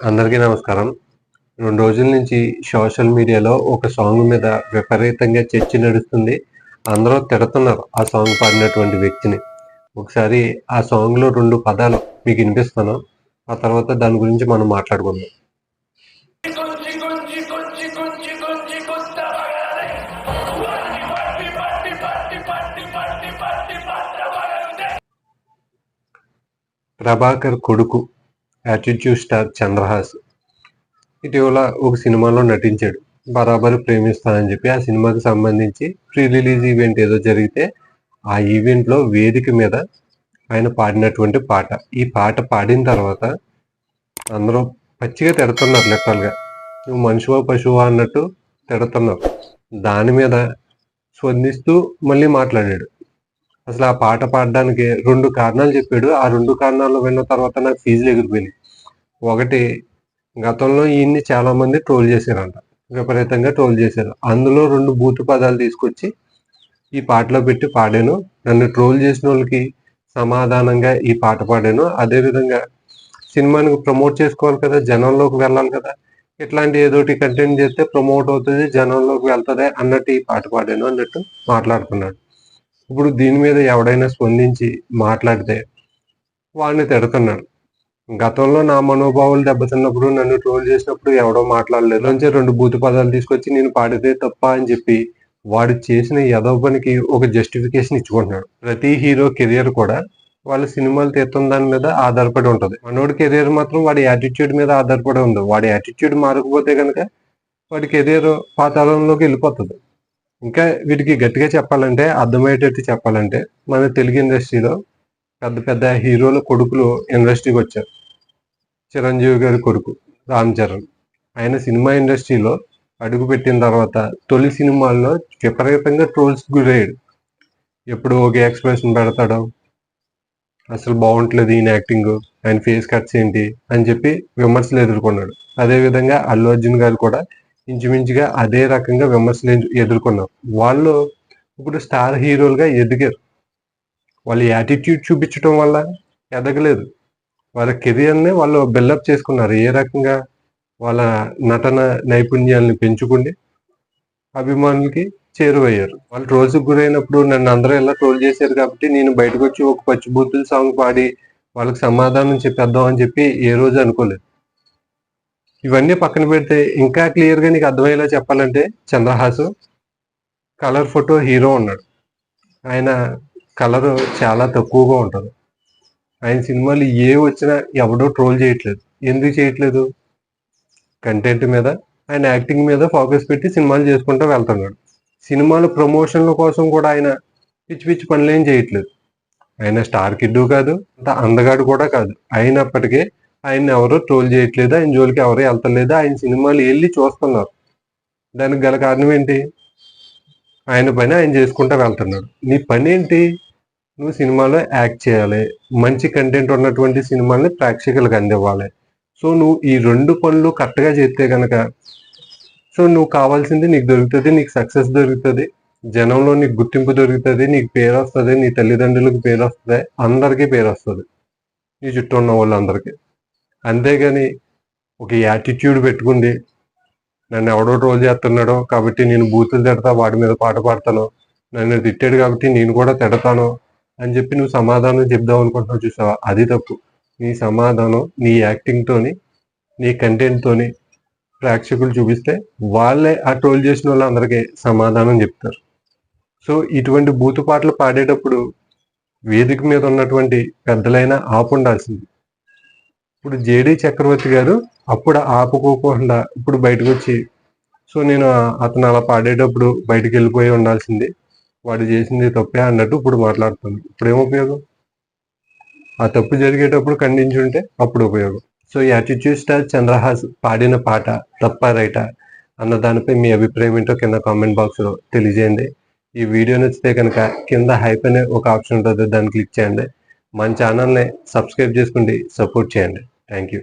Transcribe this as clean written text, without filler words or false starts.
అందరికీ నమస్కారం. 2 రోజుల నుంచి సోషల్ మీడియాలో ఒక సాంగ్ మీద విపరీతంగా చర్చ నడుస్తుంది. అందరూ తిడుతున్నారు ఆ సాంగ్ పాడినటువంటి వ్యక్తిని. ఒకసారి ఆ సాంగ్‌లో 2 పదాలు మీకు ఇనిపిస్తాను. ఆ తర్వాత దాని గురించి మనం మాట్లాడుకుందాం. ప్రభాకర్ కొడుకు యాటిట్యూడ్ స్టార్ చంద్రహాస్ ఇటీవల ఒక సినిమాలో నటించాడు. 'బరాబర్ ప్రేమిస్తా' అని చెప్పి ఆ సినిమాకి సంబంధించి ప్రీ రిలీజ్ ఈవెంట్ ఏదో జరిగితే ఆ ఈవెంట్‌లో వేదిక మీద ఆయన పాడినటువంటి పాట. ఈ పాట పాడిన తర్వాత అందరూ పచ్చిగా తిడుతున్నారు లిటరల్‌గా. నువ్వు మనిషివా పశువా అన్నట్టు తిడుతున్నారు. దాని మీద స్పందిస్తూ మళ్ళీ మాట్లాడాడు. అసలు ఆ పాట పాడడానికి 2 కారణాలు చెప్పాడు. ఆ 2 కారణాలు విన్న తర్వాత నాకు ఫీజులు ఎగిరిపోయినాయి. ఒకటి, గతంలో ఈయన్ని చాలామంది ట్రోల్ చేశారంట. విపరీతంగా ట్రోల్ చేశారు. అందులో 2 బూతు పదాలు తీసుకొచ్చి ఈ పాటలో పెట్టి పాడాను. నన్ను ట్రోల్ చేసినోళ్ళకి సమాధానంగా ఈ పాట పాడాను. అదేవిధంగా సినిమాని ప్రమోట్ చేసుకోవాలి కదా! జనంలోకి వెళ్ళాలి కదా! ఇట్లాంటి ఏదోటి కంటెంట్ చేస్తే ప్రమోట్ అవుతది, జనంలోకి వెళ్తది అన్నట్టు ఈ పాట పాడాను అన్నట్టు మాట్లాడుతున్నాడు. ఇప్పుడు దీని మీద ఎవడైనా స్పందించి మాట్లాడితే వాడిని తిడుతున్నాడు. గతంలో నా మనోభావాలు దెబ్బతిన్నప్పుడు, నన్ను ట్రోల్ చేసినప్పుడు ఎవడో మాట్లాడలేదు. నుంచి 2 బూతు పదాలు తీసుకొచ్చి నేను పాడితే తప్పా అని చెప్పి వాడు చేసిన ఎదవ పనికి ఒక జస్టిఫికేషన్ ఇచ్చుకుంటున్నాడు. ప్రతి హీరో కెరియర్ కూడా వాళ్ళ సినిమాలు తీస్తున్న దాని మీద ఆధారపడి ఉంటది. మనోడి కెరియర్ మాత్రం వాడి యాటిట్యూడ్ మీద ఆధారపడి ఉంది. వాడి యాటిట్యూడ్ మారకపోతే గనక వాడి కెరియర్ పాతాళంలోకి వెళ్ళిపోతది. ఇంకా వీటికి గట్టిగా చెప్పాలంటే, అర్థమయ్యేటట్టు చెప్పాలంటే, మన తెలుగు ఇండస్ట్రీలో పెద్ద పెద్ద హీరోల కొడుకులు ఇండస్ట్రీకి వచ్చారు. చిరంజీవి గారి కొడుకు రామ్ చరణ్. ఆయన సినిమా ఇండస్ట్రీలో అడుగుపెట్టిన తర్వాత తొలి సినిమాల్లో విపరీతంగా ట్రోల్స్‌కి గురయ్యాడు. ఎప్పుడు ఒకే ఎక్స్‌ప్రెషన్ పెడతాడు. అసలు బాగుంటలేదు ఈయన యాక్టింగు. ఆయన ఫేస్ కట్స్ ఏంటి అని చెప్పి విమర్శలు ఎదుర్కొన్నాడు. అదేవిధంగా అల్లు అర్జున్ గారు కూడా ఇంచుమించుగా అదే రకంగా విమర్శలు ఎదుర్కొన్నారు. వాళ్ళు ఇప్పుడు స్టార్ హీరోలుగా ఎదిగారు. వాళ్ళు యాటిట్యూడ్ చూపించడం వల్ల ఎదగలేదు. వాళ్ళ కెరియర్‌ని వాళ్ళు బిల్డప్ చేసుకున్నారు. ఏ రకంగా? వాళ్ళ నటన నైపుణ్యాలను పెంచుకుండి అభిమానులకి చేరువయ్యారు. వాళ్ళు ట్రోల్స్‌కి గురైనప్పుడు నన్ను అందరూ ఇలా ట్రోల్ చేశారు కాబట్టి నేను బయటకొచ్చి ఒక పచ్చిబూతుల సాంగ్ పాడి వాళ్ళకి సమాధానం చెప్పేద్దాం అని చెప్పి ఏ రోజు అనుకోలేదు. ఇవన్నీ పక్కన పెడితే ఇంకా క్లియర్‌గా నీకు అర్థమయ్యేలా చెప్పాలంటే, చంద్రహాసు కలర్ ఫోటో హీరో ఉన్నాడు. ఆయన కలరు చాలా తక్కువగా ఉంటది. ఆయన సినిమాలు వచ్చినా ఎవడో ట్రోల్ చేయట్లేదు. ఎందుకు చేయట్లేదు? కంటెంట్ మీద, ఆయన యాక్టింగ్ మీద ఫోకస్ పెట్టి సినిమాలు చేసుకుంటూ వెళ్తున్నాడు. సినిమాల ప్రమోషన్ల కోసం కూడా ఆయన పిచ్చి పిచ్చి పనులేం చేయట్లేదు. ఆయన స్టార్ కిడ్డు కాదు, అంత అందగాడు కూడా కాదు. అయినప్పటికీ ఆయన్ని ఎవరు ట్రోల్ చేయట్లేదు. ఆయన జోలికి ఎవరు వెళ్తలేదు. ఆయన సినిమాలు వెళ్ళి చూస్తున్నారు. దానికి గల కారణం ఏంటి? ఆయన పని ఆయన చేసుకుంటూ వెళ్తున్నాడు. నీ పని ఏంటి? నువ్వు సినిమాలో యాక్ట్ చేయాలి. మంచి కంటెంట్ ఉన్నటువంటి సినిమాల్ని ప్రేక్షకులకు అందివ్వాలి. సో నువ్వు ఈ 2 పనులు కరెక్ట్‌గా చేస్తే గనక సో నువ్వు కావాల్సింది నీకు దొరుకుతది. నీకు సక్సెస్ దొరుకుతది. జనంలో నీకు గుర్తింపు దొరుకుతది. నీకు పేరొస్తది. నీ తల్లిదండ్రులకు పేరొస్తది. అందరికీ పేరొస్తది. నీ చుట్టూ ఉన్న వాళ్ళందరికీ. అంతేగాని ఒక యాటిట్యూడ్ పెట్టుకుంది, నన్ను ఎవడో ట్రోల్ చేస్తున్నాడో కాబట్టి నేను బూతులు తిడతా, వాడి మీద పాట పాడతాను. నన్ను తిట్టాడు కాబట్టి నేను కూడా తిడతాను అని చెప్పి నువ్వు సమాధానం చెప్దాం అనుకుంటున్నావు చూసావా? అది తప్పు. నీ సమాధానం నీ యాక్టింగ్‌తోని, నీ కంటెంట్‌తోని ప్రేక్షకులు చూపిస్తే వాళ్ళే ఆ ట్రోల్ చేసిన వాళ్ళందరికీ సమాధానం చెప్తారు. సో ఇటువంటి బూతు పాటలు పాడేటప్పుడు వేదిక మీద ఉన్నటువంటి పెద్దలైనా ఆపుండాల్సింది. ఇప్పుడు జేడీ చక్రవర్తి గారు అప్పుడు ఆపుకోకుండా ఇప్పుడు బయటకొచ్చి సో నేను అతను అలా పాడేటప్పుడు బయటికి వెళ్ళిపోయి ఉండాల్సింది. వాడు చేసింది తప్పే అన్నట్టు ఇప్పుడు మాట్లాడుతుంది. ఇప్పుడేం ఉపయోగం? ఆ తప్పు జరిగేటప్పుడు ఖండించుంటే అప్పుడు ఉపయోగం. సో యాటిట్యూడ్ స్టార్ చంద్రహాస్ పాడిన పాట తప్పా రైటా అన్న దానిపై మీ అభిప్రాయం ఏంటో కింద కామెంట్ బాక్స్‌లో తెలియజేయండి. ఈ వీడియో నచ్చితే కనుక కింద హైప్ అనే ఒక ఆప్షన్ ఉంటుంది. దాన్ని క్లిక్ చేయండి. మన ఛానల్‌ని సబ్స్క్రైబ్ చేసుకోండి. సపోర్ట్ చేయండి. Thank you.